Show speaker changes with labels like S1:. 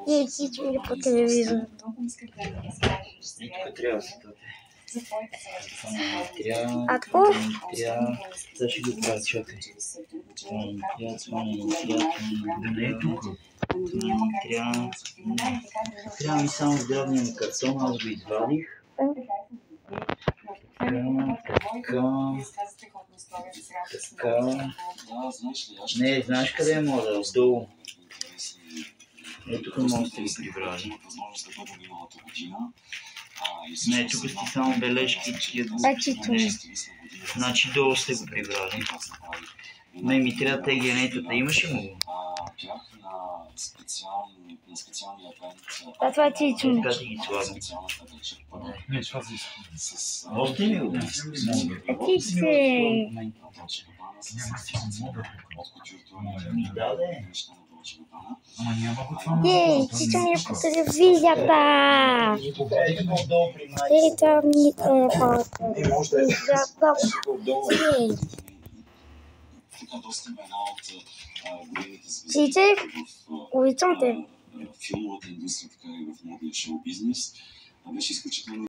S1: Ей, Цицо ми по телевизора.
S2: И тук трябва да се тъпи. Това трябва. Сега ще го правя, чакай. Това не е тук. Трябва ми само сградния ми картон, аз го извадих. Така. Не, знаеш къде може? Отдолу. Ето тук може да сте ги прибрали. Не, тук сте само бележки. Значи долу сте го прибрали. Не, ми трябва тегенетата. Имаш ли му?
S1: Това е Цицо.
S2: Така ти ги слагам. Още ми го?
S1: Цице.
S2: Ми даде.
S1: Ей, Цицо ми е по телевизията. Ей, това ми е по телевизията. Ей. Цице, обичам те.